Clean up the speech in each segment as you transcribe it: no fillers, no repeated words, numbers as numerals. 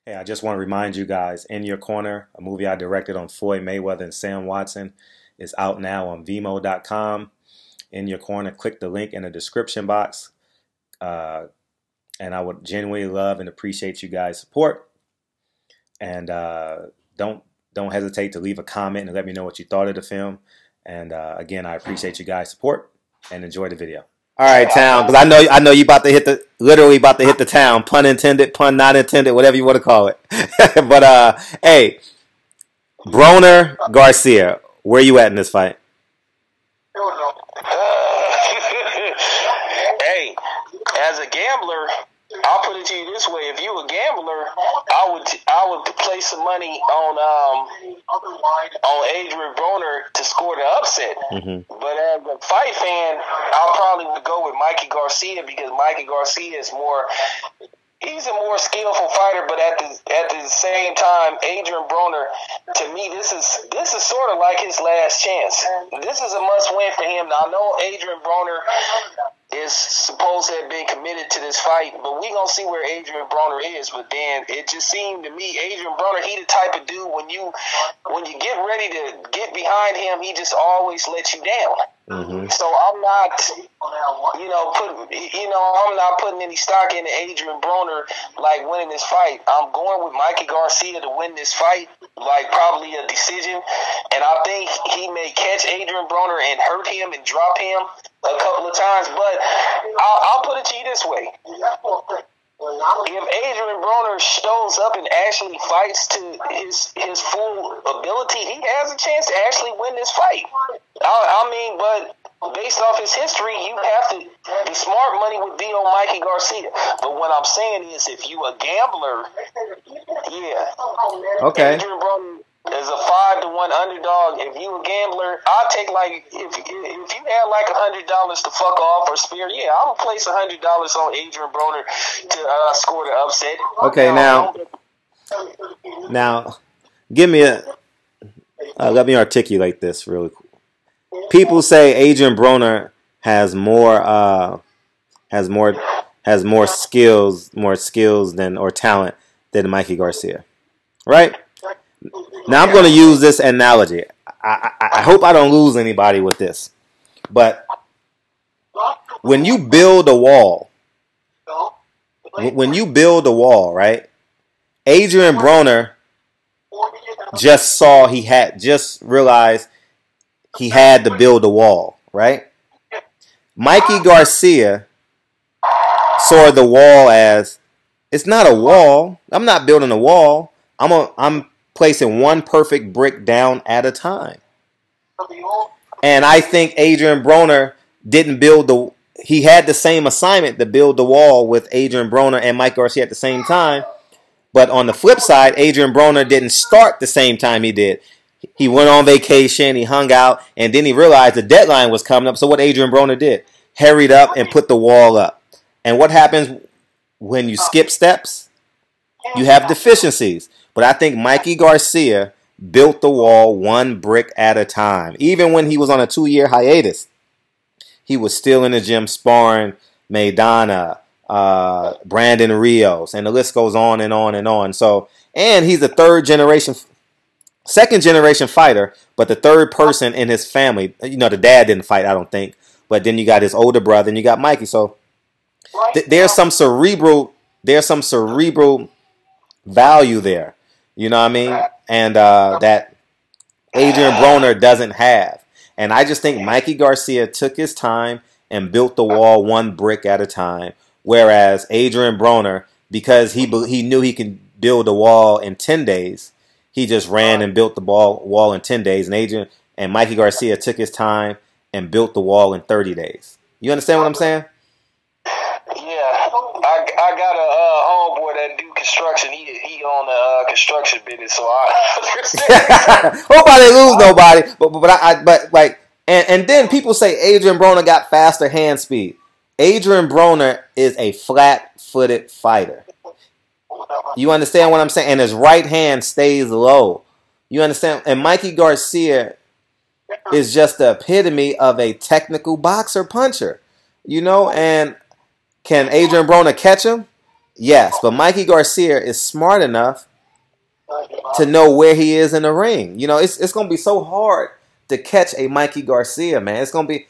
Hey, I just want to remind you guys, In Your Corner, a movie I directed on Floyd Mayweather and Sam Watson, is out now on Vimeo.com. In Your Corner, click the link in the description box. And I would genuinely love and appreciate you guys' support. And don't hesitate to leave a comment and let me know what you thought of the film. And again, I appreciate you guys' support and enjoy the video. All right, town, because I know you about to hit literally about to hit the town. Pun intended, pun not intended, whatever you want to call it. But hey, Broner, Garcia, where you at in this fight? Hey, as a gambler, I'll put it to you this way: if you a gambler, I would place some money on Adrian Broner to score the upset. But as a fight fan, I probably would go with Mikey Garcia because Mikey Garcia is he's a more skillful fighter, but at the same time, Adrian Broner, to me, this is sort of like his last chance. This is a must-win for him. Now, I know Adrian Broner is supposed to have been committed to this fight, but we gonna see where Adrian Broner is. But then it just seemed to me, Adrian Broner, he the type of dude when you get ready to get behind him, he just always lets you down. So I'm not, I'm not putting any stock in Adrian Broner like winning this fight. I'm going with Mikey Garcia to win this fight, like probably a decision. And I think he may catch Adrian Broner and hurt him and drop him a couple of times. But I'll put it to you this way. If Adrian Broner shows up and actually fights to his full ability, he has a chance to actually win this fight. But based off his history, the smart money would be on Mikey Garcia. But what I'm saying is, if you a gambler, okay, Adrian Broner is a 5-1 underdog. If you a gambler, I'll take if you had like $100 to fuck off or spare, I'm gonna place $100 on Adrian Broner to score the upset. Okay, now give me let me articulate this really quick. People say Adrian Broner has more skills than or talent than Mikey Garcia, right? Now I'm going to use this analogy. I hope I don't lose anybody with this, but when you build a wall, right? Adrian Broner just realized he had to build a wall, right? Mikey Garcia saw the wall as, it's not a wall. I'm not building a wall. I'm placing one perfect brick down at a time. And I think Adrian Broner didn't he had the same assignment to build the wall with Adrian Broner and Mike Garcia at the same time. But on the flip side, Adrian Broner didn't start the same time he did. He went on vacation, he hung out, and then he realized the deadline was coming up. So what Adrian Broner did, hurried up and put the wall up. And what happens when you skip steps? You have deficiencies. But I think Mikey Garcia built the wall one brick at a time. Even when he was on a 2-year hiatus, he was still in the gym sparring Maidana, Brandon Rios, and the list goes on and on and on. So, and he's a second generation fighter, but the third person in his family. The dad didn't fight, I don't think. But then you got his older brother and you got Mikey. So there's some cerebral value there. You know what I mean? And that Adrian Broner doesn't have. And I just think Mikey Garcia took his time and built the wall one brick at a time. Whereas Adrian Broner, because he knew he could build a wall in 10 days, he just ran and built the wall in 10 days. And Mikey Garcia took his time and built the wall in 30 days. You understand what I'm saying? Yeah, I got a homeboy that do construction. He on the construction business, so I understand. Hope I didn't lose nobody, and then people say Adrian Broner got faster hand speed. Adrian Broner is a flat-footed fighter. You understand what I'm saying? And his right hand stays low. You understand? And Mikey Garcia is just the epitome of a technical boxer puncher. And can Adrian Broner catch him? Yes, but Mikey Garcia is smart enough to know where he is in the ring. You know, it's going to be so hard to catch a Mikey Garcia, man. It's going to be,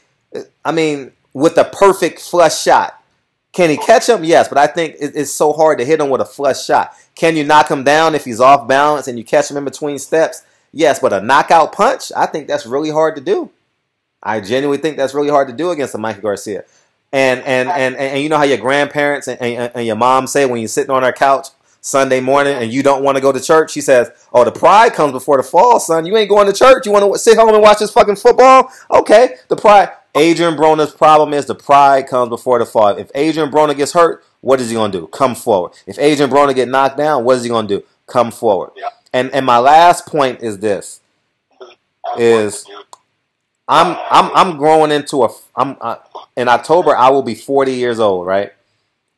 I mean, with a perfect flush shot. Can he catch him? Yes, but I think it's so hard to hit him with a flush shot. Can you knock him down if he's off balance and you catch him in between steps? Yes, but a knockout punch, I think that's really hard to do. I genuinely think that's really hard to do against a Mikey Garcia. And you know how your grandparents and your mom say when you're sitting on our couch Sunday morning and you don't want to go to church, she says, "Oh, the pride comes before the fall, son. You ain't going to church. You want to sit home and watch this fucking football? Okay, the pride." Adrian Broner's problem is the pride comes before the fall. If Adrian Broner gets hurt, what is he going to do? Come forward. If Adrian Broner get knocked down, what is he going to do? Come forward. Yeah. And my last point is this: I'm growing into in October I will be 40 years old, right?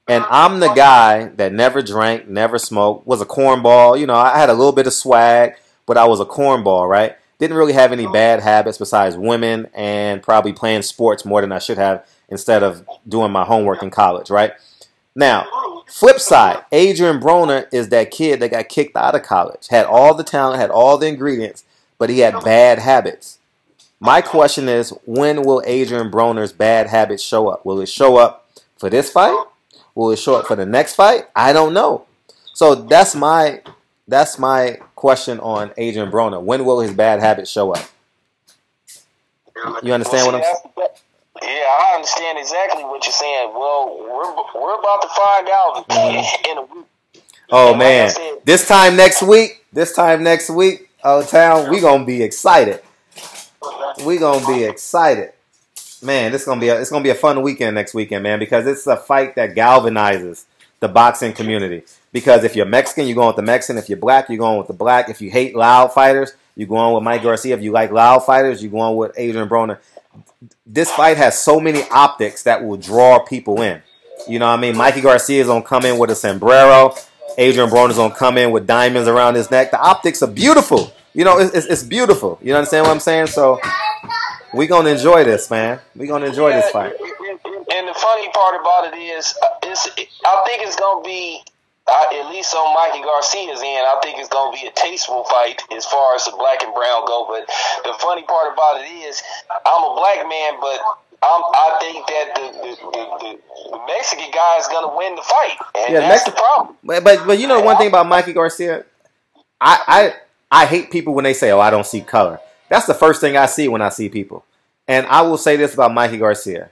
And I'm the guy that never drank, never smoked, was a cornball. You know, I had a little bit of swag, but I was a cornball, right? Didn't really have any bad habits besides women and probably playing sports more than I should have instead of doing my homework in college, right? Now, flip side, Adrian Broner is that kid that got kicked out of college. Had all the talent, had all the ingredients, but he had bad habits. My question is, when will Adrian Broner's bad habits show up? Will it show up for this fight? Will it show up for the next fight? I don't know. So that's my question on Adrian Broner. When will his bad habits show up? You understand what I'm saying? Yeah, I understand exactly what you're saying. Well, we're about to find out in a week. Oh, man. Like said, this time next week, oh, town, we going to be excited. We're going to be excited. Man, it's gonna be a fun weekend next weekend, man, because it's a fight that galvanizes the boxing community. Because if you're Mexican, you're going with the Mexican. If you're black, you're going with the black. If you hate loud fighters, you're going with Mike Garcia. If you like loud fighters, you're going with Adrian Broner. This fight has so many optics that will draw people in. You know what I mean? Mikey Garcia is going to come in with a sombrero. Adrian Broner is going to come in with diamonds around his neck. The optics are beautiful. You know, it's beautiful. You understand what I'm saying? So we're going to enjoy this, man. We're going to enjoy this fight. And the funny part about it is, I think it's going to be, at least on Mikey Garcia's end, I think it's going to be a tasteful fight as far as the black and brown go. But the funny part about it is, I'm a black man, but I think that the Mexican guy is going to win the fight. And that's the problem. But you know one thing about Mikey Garcia? I hate people when they say, "Oh, I don't see color." That's the first thing I see when I see people. And I will say this about Mikey Garcia.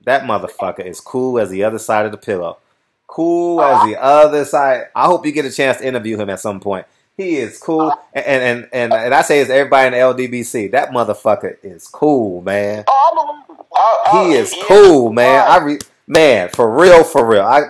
That motherfucker is cool as the other side of the pillow. Cool as the other side. I hope you get a chance to interview him at some point. He is cool. And I say it's everybody in the LDBC. That motherfucker is cool, man. He is cool, man. Man, for real.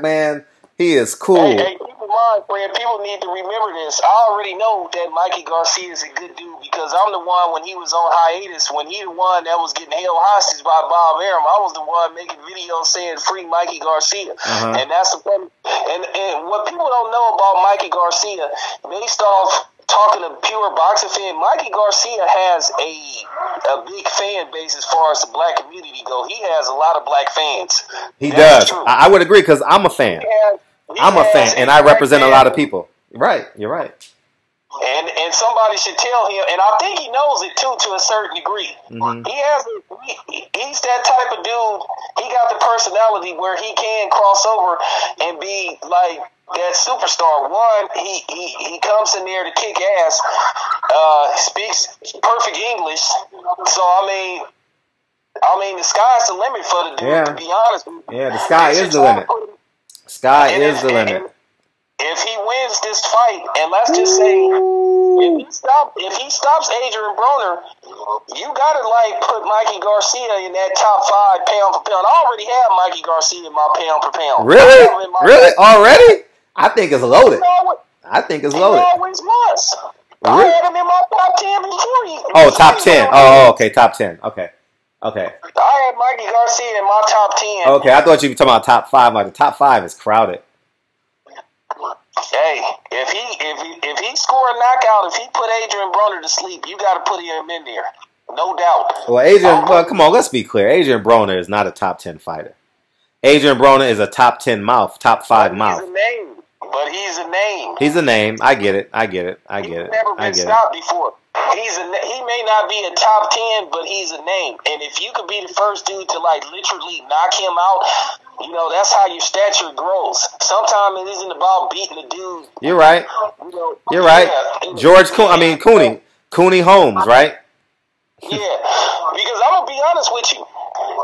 Man, he is cool. Hey, keep in mind, friend, people need to remember this. I already know that Mikey Garcia is a good dude because I'm the one, when he was on hiatus, when he the one that was getting held hostage by Bob Arum, I was the one making videos saying free Mikey Garcia. And that's the problem. And what people don't know about Mikey Garcia, based off talking to pure boxing fan, Mikey Garcia has a big fan base as far as the black community go. He has a lot of black fans. He does. I would agree because I'm a fan. I'm a fan, and I represent a lot of people. Right, you're right. And somebody should tell him, and I think he knows it too to a certain degree. He's that type of dude. He got the personality where he can cross over and be like that superstar. One, he comes in there to kick ass, speaks perfect English. So I mean, the sky's the limit for the dude. To be honest. Yeah, the sky is the limit. Sky is the limit. If he wins this fight, and let's just say if he stops Adrian Broner, you gotta put Mikey Garcia in that top 5 pound for pound. I already have Mikey Garcia in my pound for pound. Really? Already? I think it's loaded. He always was. I had him in my top 10 before he. Oh, top 10. Oh, okay, top 10. Okay. I had Mikey Garcia in my top 10. Okay, I thought you were talking about top 5. Like the top 5 is crowded. Hey, if he score a knockout, if he put Adrian Broner to sleep, you got to put him in there, no doubt. Well, come on, let's be clear. Adrian Broner is not a top 10 fighter. Adrian Broner is a top 10 mouth, top 5 mouth. He's a name. But he's a name. He's a name. I get it. I get it. He's never been stopped before. He may not be a top 10, but he's a name. And if you could be the first dude to like literally knock him out, you know, that's how your stature grows. Sometimes it isn't about beating a dude. You're right. You know, you're right. Cooney Holmes, right? Yeah. Because I'm gonna be honest with you.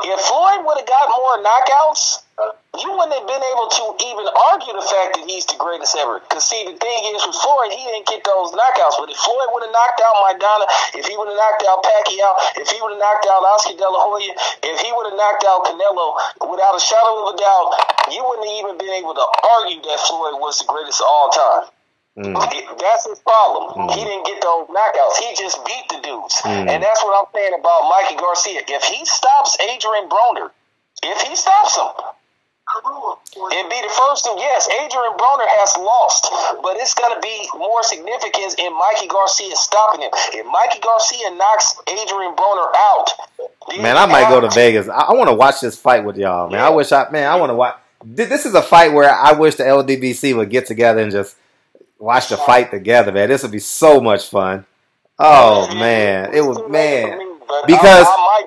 If Floyd would have got more knockouts, you wouldn't have been able to even argue the fact that he's the greatest ever. Because, see, the thing is, with Floyd, he didn't get those knockouts. But if Floyd would have knocked out Maidana, if he would have knocked out Pacquiao, if he would have knocked out Oscar De La Hoya, if he would have knocked out Canelo, without a shadow of a doubt, you wouldn't have even been able to argue that Floyd was the greatest of all time. That's his problem. He didn't get those knockouts. He just beat the dudes. And that's what I'm saying about Mikey Garcia. If he stops Adrian Broner, if he stops him, it'd be the first thing. Yes, Adrian Broner has lost, but it's going to be more significance in Mikey Garcia stopping him. If Mikey Garcia knocks Adrian Broner out, man, I might go to Vegas. I want to watch this fight with y'all, man. I want to watch. This is a fight where I wish the LDBC would get together and just watch the fight together, man. This would be so much fun. Oh man, it was because I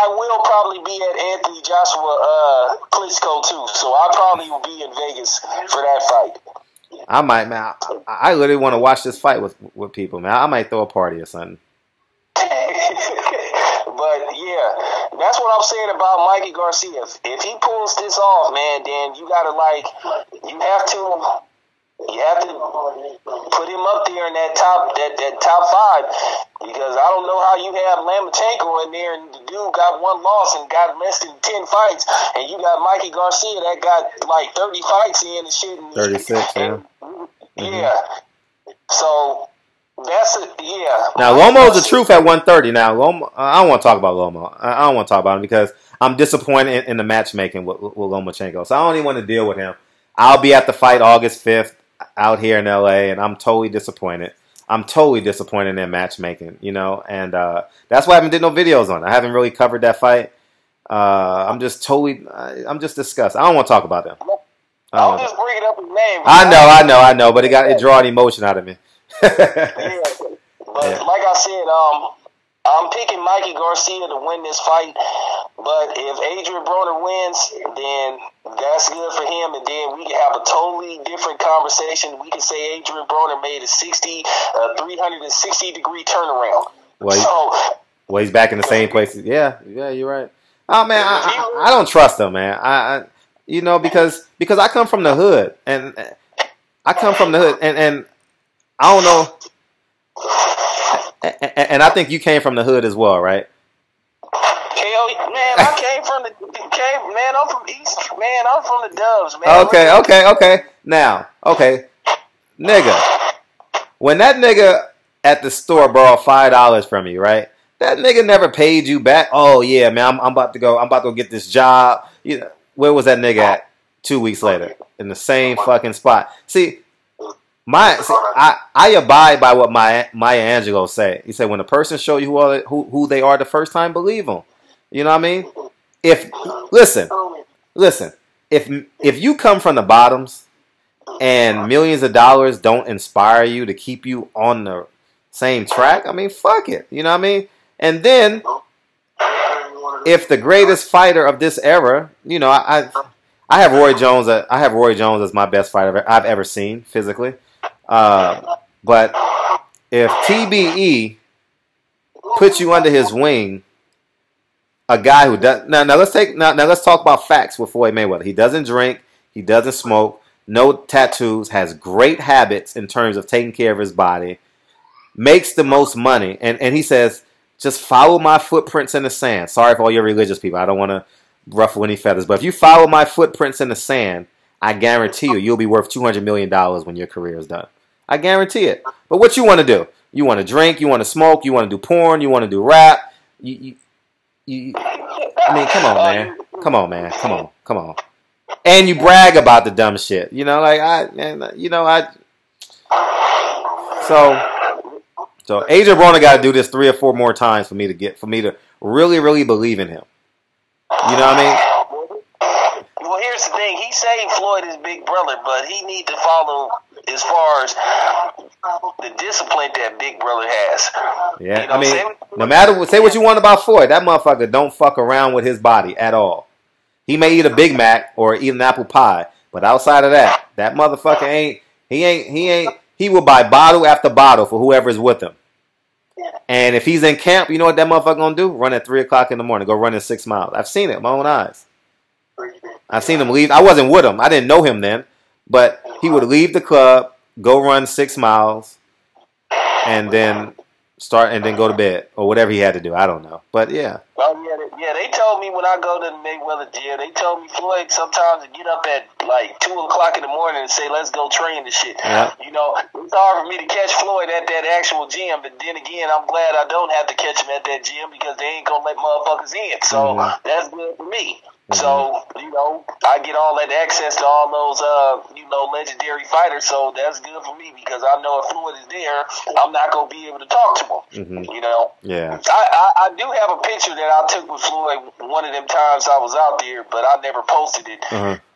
will probably be at Anthony Joshua Klitschko too, so I probably will be in Vegas for that fight. I might, man. I literally want to watch this fight with people, man. I might throw a party or something. But yeah, that's what I'm saying about Mikey Garcia. If he pulls this off, man, then you have to put him up there in that top 5, because I don't know how you have Lomachenko in there and the dude got one loss and got less than 10 fights, and you got Mikey Garcia that got like 30 fights in and shit. 36, yeah. Yeah. So that's it. Yeah. Now Lomo's the truth at 130. Now Lomo, I don't want to talk about Lomo. I don't want to talk about him because I'm disappointed in the matchmaking with Lomachenko. So I don't even want to deal with him. I'll be at the fight August 5th out here in LA, and I'm totally disappointed. I'm totally disappointed in matchmaking, you know, and that's why I haven't did no videos on it. I haven't really covered that fight. I'm just disgusted. I don't want to talk about them. I'll just bring it up his name. I know, but it draw an emotion out of me. But like I said, I'm picking Mikey Garcia to win this fight, but if Adrian Broner wins, then that's good for him, and then we can have a totally different conversation. We can say Adrian Broner made a 360-degree turnaround. Well, he's back in the same place. Yeah, you're right. Oh man, I don't trust him, man. I you know, because I come from the hood, and I don't know. And I think you came from the hood as well, right? Man, I'm from East. Man, I'm from the Dubs, man. Okay. Now, nigga, when that nigga at the store borrowed $5 from you, right? That nigga never paid you back. Oh yeah, man, I'm about to go get this job. You know, where was that nigga at 2 weeks later? In the same fucking spot. See, I abide by what Maya Angelou say. He said, when a person show you who they are the first time, believe them. You know what I mean? Listen. If you come from the bottoms and millions of dollars don't inspire you to keep you on the same track, I mean, fuck it. You know what I mean? And then, if the greatest fighter of this era, you know, I have Roy Jones. I have Roy Jones as my best fighter I've ever seen physically. But if TBE puts you under his wing, a guy who does now let's talk about facts with Floyd Mayweather. He doesn't drink, he doesn't smoke, no tattoos, has great habits in terms of taking care of his body, makes the most money, and he says, just follow my footprints in the sand. Sorry for all your religious people. I don't want to ruffle any feathers, but if you follow my footprints in the sand, I guarantee you'll be worth $200 million when your career is done. I guarantee it. But what you want to do? You want to drink, you want to smoke, you want to do porn, you want to do rap. I mean, come on, man. Come on. And you brag about the dumb shit. You know, So Adrian Broner got to do this 3 or 4 more times for me to really, really believe in him. You know what I mean? Well, here's the thing. He say Floyd is big brother, but he need to follow as far as the discipline that big brother has. Yeah, you know, I mean, no matter what, say what you want about Floyd, that motherfucker don't fuck around with his body at all. He may eat a Big Mac or eat an apple pie, but outside of that, that motherfucker ain't. He will buy bottle after bottle for whoever's with him. And if he's in camp, you know what that motherfucker gonna do? Run at 3 o'clock in the morning. Go running 6 miles. I've seen it with my own eyes. I've seen him leave. I wasn't with him. I didn't know him then. But he would leave the club, go run 6 miles, and then go to bed or whatever he had to do. I don't know. But yeah. Oh yeah, they told me when I go to the Mayweather gym, they told me Floyd sometimes get up at like 2 o'clock in the morning and say, "Let's go train and shit." Yeah. You know, it's hard for me to catch Floyd at that actual gym, but then again, I'm glad I don't have to catch him at that gym because they ain't gonna let motherfuckers in. So that's good for me. So, you know, I get all that access to all those, legendary fighters. So that's good for me because I know if Floyd is there, I'm not going to be able to talk to him, you know. Yeah. I do have a picture that I took with Floyd one of them times I was out there, but I never posted it.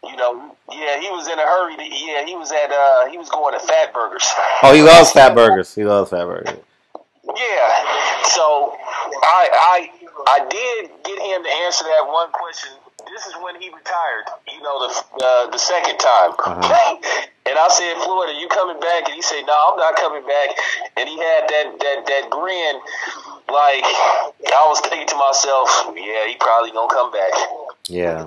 You know, yeah, he was in a hurry. He was going to Fat Burgers. Oh, he loves Fat Burgers. He loves Fat Burgers. Yeah. So I did get him to answer that one question. This is when he retired, you know, the second time. And I said, Floyd, are you coming back? And he said, no, I'm not coming back. And he had that grin, like, I was thinking to myself, yeah, he probably gonna come back. Yeah.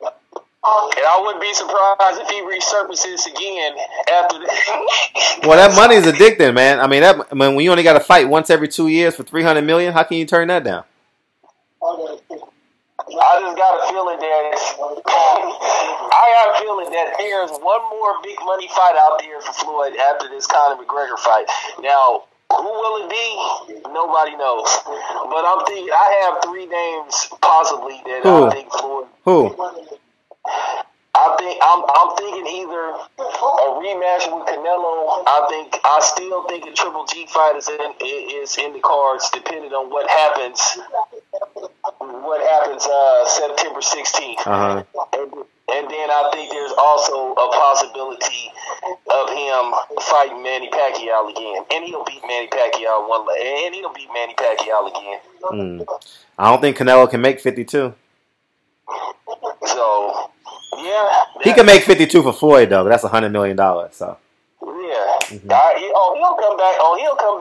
And I wouldn't be surprised if he resurfaces again after that. Well, that money's addicting, man. I mean, when you only got to fight once every 2 years for $300 million, how can you turn that down? I just got a feeling that there's one more big money fight out there for Floyd after this Conor McGregor fight. Now, who will it be? Nobody knows. But I have 3 names possibly that I think Floyd. Who? I'm thinking either a rematch with Canelo. I still think a Triple G fight is in the cards, depending on what happens. September 16th. And then I think there's also a possibility of him fighting Manny Pacquiao again, and he'll beat Manny Pacquiao again. I don't think Canelo can make 52. So, yeah. He can make 52 for Floyd, though, but that's $100 million, so. Yeah. He'll come back.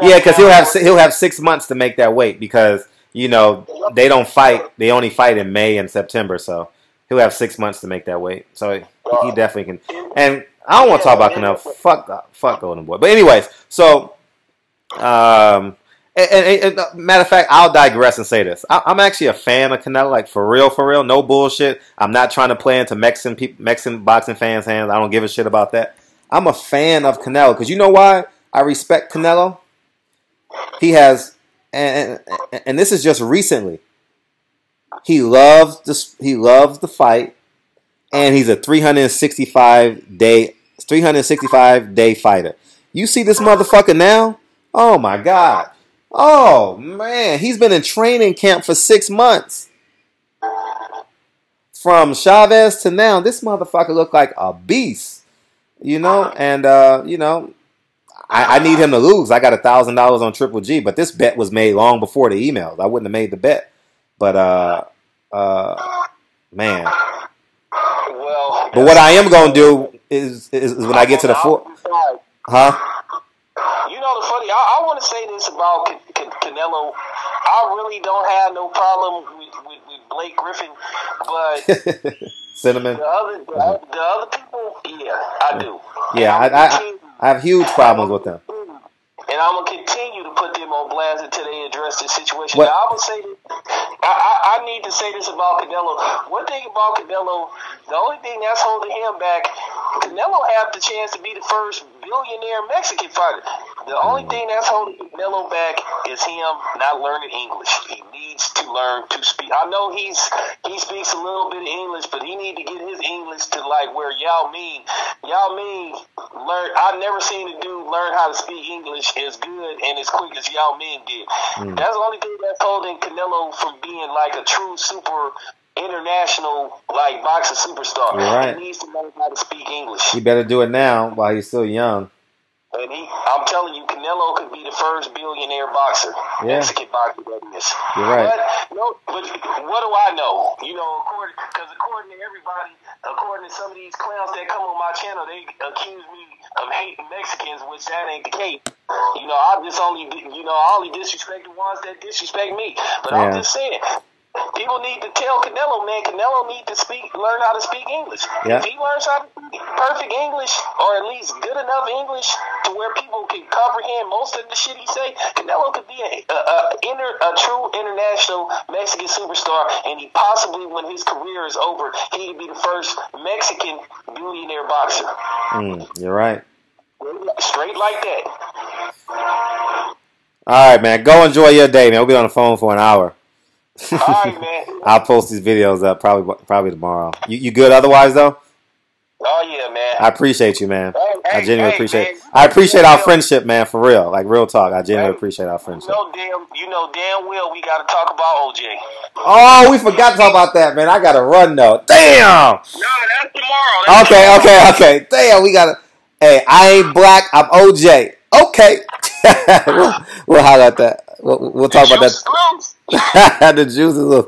Yeah, because he'll have 6 months to make that weight because, you know, they don't fight. They only fight in May and September, so he'll have 6 months to make that weight. So he definitely can. And I don't want to talk about Canelo. Fuck Golden Boy. But anyways, so and matter of fact, I'll digress and say this. I'm actually a fan of Canelo, like for real, no bullshit. I'm not trying to play into Mexican boxing fans' hands. I don't give a shit about that. I'm a fan of Canelo because you know why I respect Canelo? He has, and this is just recently. He loves the fight, and he's a 365 day fighter. You see this motherfucker now? Oh my God. Oh, man. He's been in training camp for 6 months. From Chavez to now, this motherfucker look like a beast. You know? And, you know, I need him to lose. I got $1,000 on Triple G, but this bet was made long before the emails. I wouldn't have made the bet. But, man. Well, but what I am going to do is when I get to the fourth. Huh? You know, the funny, I want to say this about Canelo. I really don't have no problem with Blake Griffin, but Cinnamon. The other people, yeah, I do. Yeah, I have huge problems with them. And I'm going to continue to put them on blast until they address this situation. Now, I'm going to say this. I need to say this about Canelo. One thing about Canelo, the only thing that's holding him back, Canelo had the chance to be the first billionaire Mexican fighter. The only thing that's holding Canelo back is him not learning English. He needs to learn to speak. I know he speaks a little bit of English, but he needs to get his English to like where Yao Ming learn. I've never seen a dude learn how to speak English as good and as quick as Yao Ming did. That's the only thing that's holding Canelo from being like a true super international like boxing superstar. You're right. He needs to learn how to speak English. He better do it now while he's still young. And I'm telling you, Canelo could be the first billionaire boxer. Yeah. Mexican boxer, that is. You're right. But what do I know? You know, according to everybody, according to some of these clowns that come on my channel, they accuse me of hating Mexicans, which that ain't the case. You know, I only disrespect the ones that disrespect me. But I'm just saying, people need to tell Canelo, man, Canelo need to learn how to speak English. Yeah. If he learns how to speak perfect English, or at least good enough English to where people can comprehend most of the shit he say, Canelo could be a true international Mexican superstar, and he possibly, when his career is over, he could be the first Mexican billionaire boxer. You're right. Straight like that. All right, man. Go enjoy your day, man. We'll be on the phone for an hour. All right, man. I'll post these videos up probably tomorrow. You good otherwise, though? Oh, yeah, man. I appreciate you, man. I genuinely appreciate it. Man. I appreciate our friendship, man, for real. Like, real talk. I genuinely appreciate our friendship. You know damn well we got to talk about OJ. Oh, we forgot to talk about that, man. I got to run, though. Damn! No, that's tomorrow. Okay. Damn, we got to... Hey, I ain't black. I'm OJ. Okay. we'll holler at that. We'll talk about that. The juice is loose.